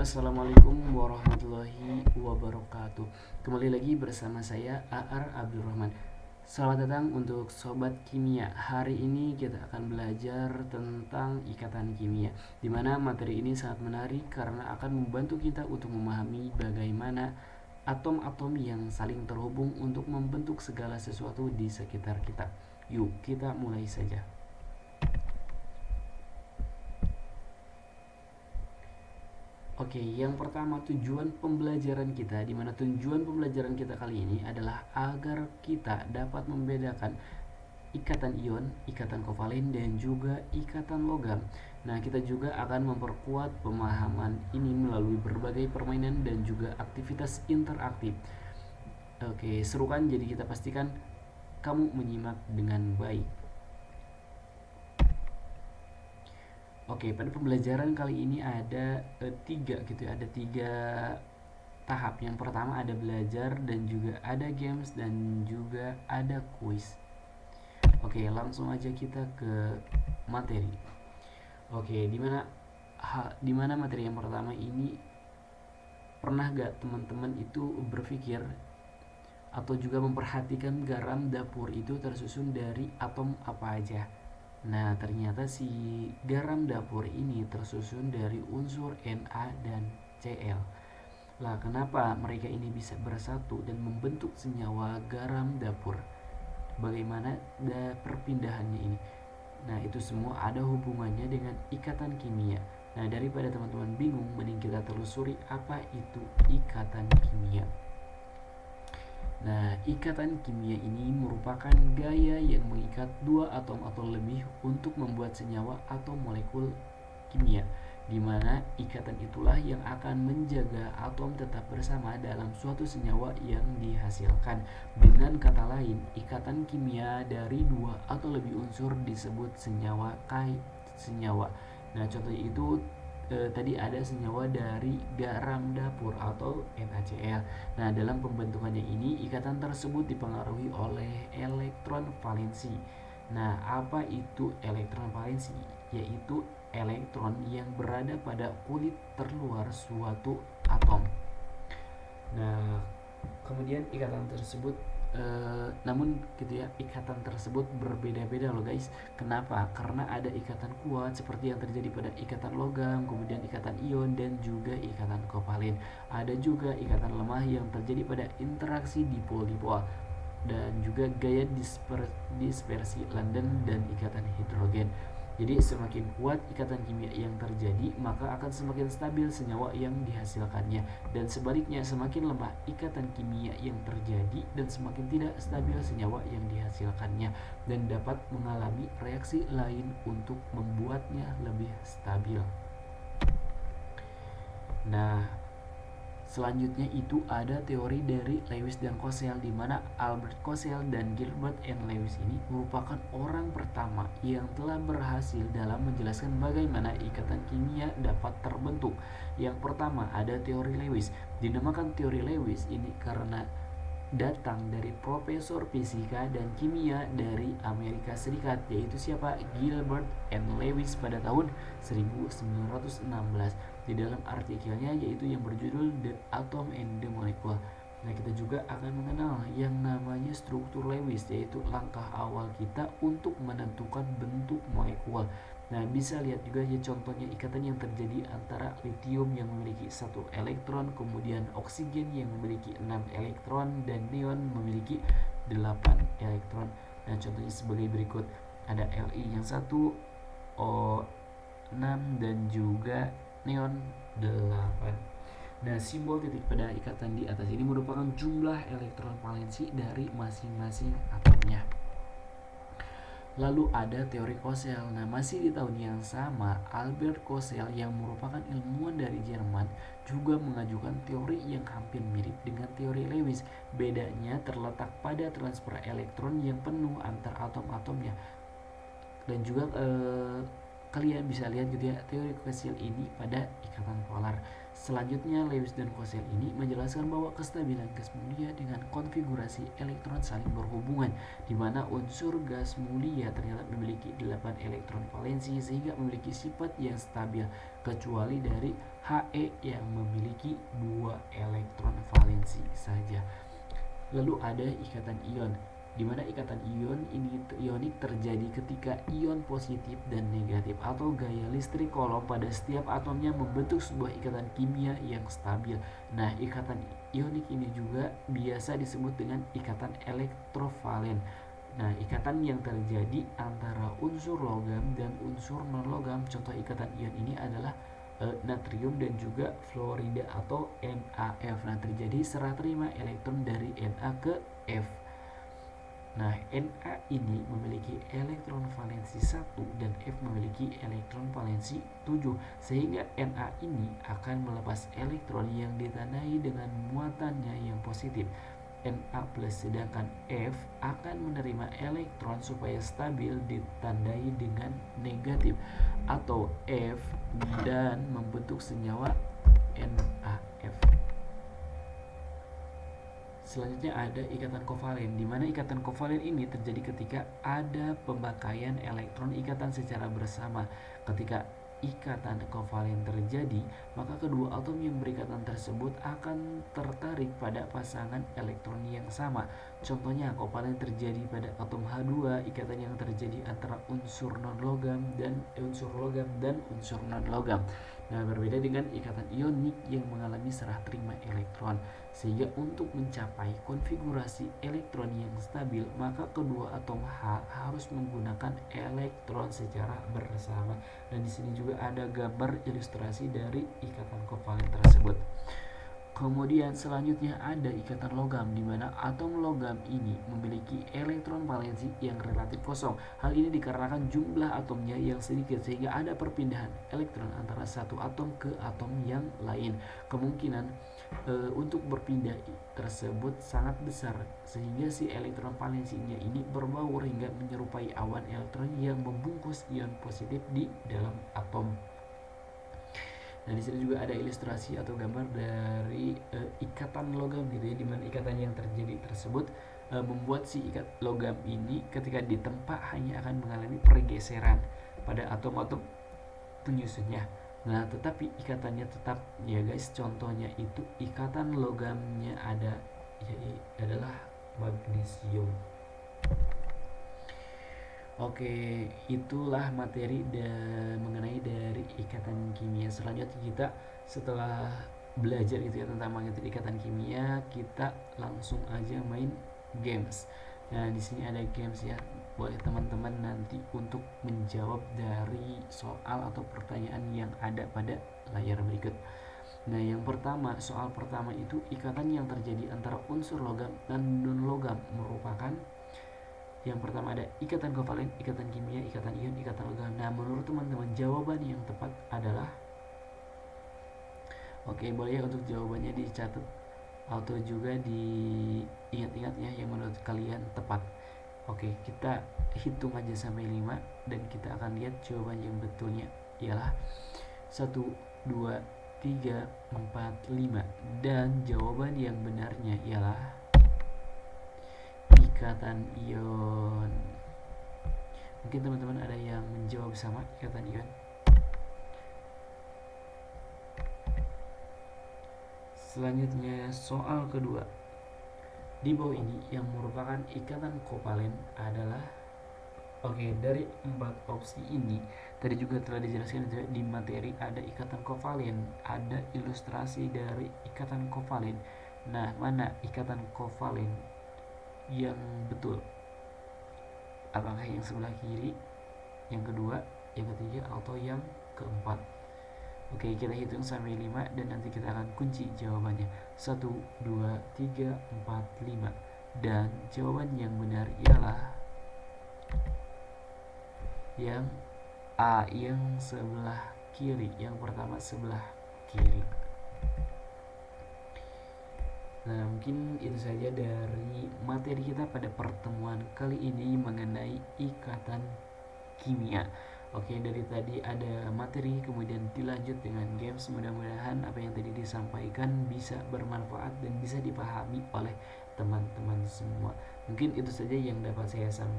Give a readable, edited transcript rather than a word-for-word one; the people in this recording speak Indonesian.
Assalamualaikum warahmatullahi wabarakatuh. Kembali lagi bersama saya Aar Abdurrahman. Selamat datang untuk Sobat Kimia. Hari ini kita akan belajar tentang ikatan kimia, di mana materi ini sangat menarik karena akan membantu kita untuk memahami bagaimana atom-atom yang saling terhubung untuk membentuk segala sesuatu di sekitar kita. Yuk, kita mulai saja. Oke, yang pertama tujuan pembelajaran kita, di mana tujuan pembelajaran kita kali ini adalah agar kita dapat membedakan ikatan ion, ikatan kovalen, dan juga ikatan logam. Nah, kita juga akan memperkuat pemahaman ini melalui berbagai permainan dan juga aktivitas interaktif. Oke, serukan, jadi kita pastikan kamu menyimak dengan baik. Oke, pada pembelajaran kali ini ada tiga gitu ya, ada tiga tahap. Yang pertama ada belajar dan juga ada games dan juga ada quiz. Oke, langsung aja kita ke materi. Oke, dimana materi yang pertama ini, pernah gak teman-teman itu berpikir atau juga memperhatikan garam dapur itu tersusun dari atom apa aja? Nah, ternyata si garam dapur ini tersusun dari unsur Na dan Cl. Lah, kenapa mereka ini bisa bersatu dan membentuk senyawa garam dapur? Bagaimana perpindahannya ini? Nah, itu semua ada hubungannya dengan ikatan kimia. Nah, daripada teman-teman bingung, mending kita telusuri apa itu ikatan kimia. Nah, ikatan kimia ini merupakan gaya yang mengikat dua atom atau lebih untuk membuat senyawa atau molekul kimia, di mana ikatan itulah yang akan menjaga atom tetap bersama dalam suatu senyawa yang dihasilkan. Dengan kata lain, ikatan kimia dari dua atau lebih unsur disebut senyawa senyawa. Nah, contohnya itu tadi ada senyawa dari garam dapur atau NaCl. Nah, dalam pembentukannya ini ikatan tersebut dipengaruhi oleh elektron valensi. Nah, apa itu elektron valensi? Yaitu elektron yang berada pada kulit terluar suatu atom. Nah, kemudian ikatan tersebut namun gitu ya, ikatan tersebut berbeda-beda loh guys. Kenapa? Karena ada ikatan kuat seperti yang terjadi pada ikatan logam, kemudian ikatan ion, dan juga ikatan kovalen. Ada juga ikatan lemah yang terjadi pada interaksi dipol-dipol, dan juga gaya dispersi London dan ikatan hidrogen. Jadi semakin kuat ikatan kimia yang terjadi, maka akan semakin stabil senyawa yang dihasilkannya. Dan sebaliknya, semakin lemah ikatan kimia yang terjadi dan semakin tidak stabil senyawa yang dihasilkannya, dan dapat mengalami reaksi lain untuk membuatnya lebih stabil. Nah, selanjutnya itu ada teori dari Lewis dan Kossel, di mana Albert Kossel dan Gilbert N. Lewis ini merupakan orang pertama yang telah berhasil dalam menjelaskan bagaimana ikatan kimia dapat terbentuk. Yang pertama ada teori Lewis. Dinamakan teori Lewis ini karena datang dari profesor fisika dan kimia dari Amerika Serikat, yaitu siapa? Gilbert N. Lewis pada tahun 1916. Di dalam artikelnya, yaitu yang berjudul The Atom and the Molecule. Nah, kita juga akan mengenal yang namanya struktur Lewis, yaitu langkah awal kita untuk menentukan bentuk molekul. Nah, bisa lihat juga ya contohnya ikatan yang terjadi antara litium yang memiliki 1 elektron, kemudian oksigen yang memiliki 6 elektron, dan neon memiliki 8 elektron. Nah, contohnya sebagai berikut. Ada Li yang 1, O6, dan juga neon 8. Nah, simbol titik pada ikatan di atas ini merupakan jumlah elektron valensi dari masing-masing atomnya. Lalu ada teori Kossel. Nah, masih di tahun yang sama, Albert Kossel yang merupakan ilmuwan dari Jerman juga mengajukan teori yang hampir mirip dengan teori Lewis. Bedanya terletak pada transfer elektron yang penuh antar atom-atomnya. Dan juga kalian bisa lihat gitu ya teori kosil ini pada ikatan polar. Selanjutnya, Lewis dan Kozel ini menjelaskan bahwa kestabilan gas mulia dengan konfigurasi elektron saling berhubungan, di mana unsur gas mulia ternyata memiliki 8 elektron valensi sehingga memiliki sifat yang stabil, kecuali dari He yang memiliki 2 elektron valensi saja. Lalu ada ikatan ion, di mana ikatan ionik terjadi ketika ion positif dan negatif atau gaya listrik kolom pada setiap atomnya membentuk sebuah ikatan kimia yang stabil. Nah, ikatan ionik ini juga biasa disebut dengan ikatan elektrovalen. Nah, ikatan yang terjadi antara unsur logam dan unsur non-logam, contoh ikatan ion ini adalah natrium dan juga fluorida atau NaF. Nah, terjadi serah terima elektron dari Na ke F. Nah, Na ini memiliki elektron valensi 1 dan F memiliki elektron valensi 7, sehingga Na ini akan melepas elektron yang ditandai dengan muatannya yang positif, Na+, sedangkan F akan menerima elektron supaya stabil ditandai dengan negatif atau F dan membentuk senyawa NaF. Selanjutnya ada ikatan kovalen, di mana ikatan kovalen ini terjadi ketika ada pemakaian elektron ikatan secara bersama. Ketika ikatan kovalen terjadi, maka kedua atom yang berikatan tersebut akan tertarik pada pasangan elektron yang sama. Contohnya, kovalen terjadi pada atom H2, ikatan yang terjadi antara unsur non-logam dan unsur logam dan unsur non-logam. Nah, berbeda dengan ikatan ionik yang mengalami serah terima elektron. Sehingga untuk mencapai konfigurasi elektron yang stabil, maka kedua atom H harus menggunakan elektron secara bersama. Dan di sini juga ada gambar ilustrasi dari ikatan kovalen tersebut. Kemudian selanjutnya ada ikatan logam, di mana atom logam ini memiliki elektron valensi yang relatif kosong. Hal ini dikarenakan jumlah atomnya yang sedikit sehingga ada perpindahan elektron antara satu atom ke atom yang lain. Kemungkinan untuk berpindah tersebut sangat besar sehingga si elektron valensinya ini berbaur hingga menyerupai awan elektron yang membungkus ion positif di dalam atom. Nah, di sini juga ada ilustrasi atau gambar dari ikatan logam gitu ya, di mana ikatan yang terjadi tersebut membuat si ikat logam ini ketika ditempa hanya akan mengalami pergeseran pada atom-atom penyusunnya. Nah, tetapi ikatannya tetap ya guys. Contohnya itu ikatan logamnya adalah magnesium. Oke, itulah materi mengenai dari ikatan kimia. Selanjutnya kita setelah belajar gitu ya tentang materi ikatan kimia, kita langsung aja main games. Nah, di sini ada games ya. Boleh teman-teman nanti untuk menjawab dari soal atau pertanyaan yang ada pada layar berikut. Nah, yang pertama, soal pertama itu ikatan yang terjadi antara unsur logam dan non-logam merupakan, yang pertama ada ikatan kovalen, ikatan kimia, ikatan ion, ikatan logam. Nah, menurut teman-teman jawaban yang tepat adalah, oke, boleh untuk jawabannya dicatat atau juga diingat-ingat ya yang menurut kalian tepat. Oke, kita hitung aja sampai 5 dan kita akan lihat jawaban yang betulnya ialah 1, 2, 3, 4, 5. Dan jawaban yang benarnya ialah ikatan ion. Mungkin teman-teman ada yang menjawab sama ikatan ion. Selanjutnya soal kedua. Di bawah ini yang merupakan ikatan kovalen adalah, oke, dari 4 opsi ini tadi juga telah dijelaskan di materi. Ada ikatan kovalen, ada ilustrasi dari ikatan kovalen. Nah, mana ikatan kovalen yang betul? Apakah yang sebelah kiri, yang kedua, yang ketiga, atau yang keempat? Oke, kita hitung sampai 5 dan nanti kita akan kunci jawabannya. 1, 2, 3, 4, 5. Dan jawaban yang benar ialah yang A, yang sebelah kiri. Yang pertama sebelah kiri. Nah, mungkin itu saja dari materi kita pada pertemuan kali ini mengenai ikatan kimia. Oke, dari tadi ada materi, kemudian dilanjut dengan games. Mudah-mudahan apa yang tadi disampaikan bisa bermanfaat dan bisa dipahami oleh teman-teman semua. Mungkin itu saja yang dapat saya sampaikan.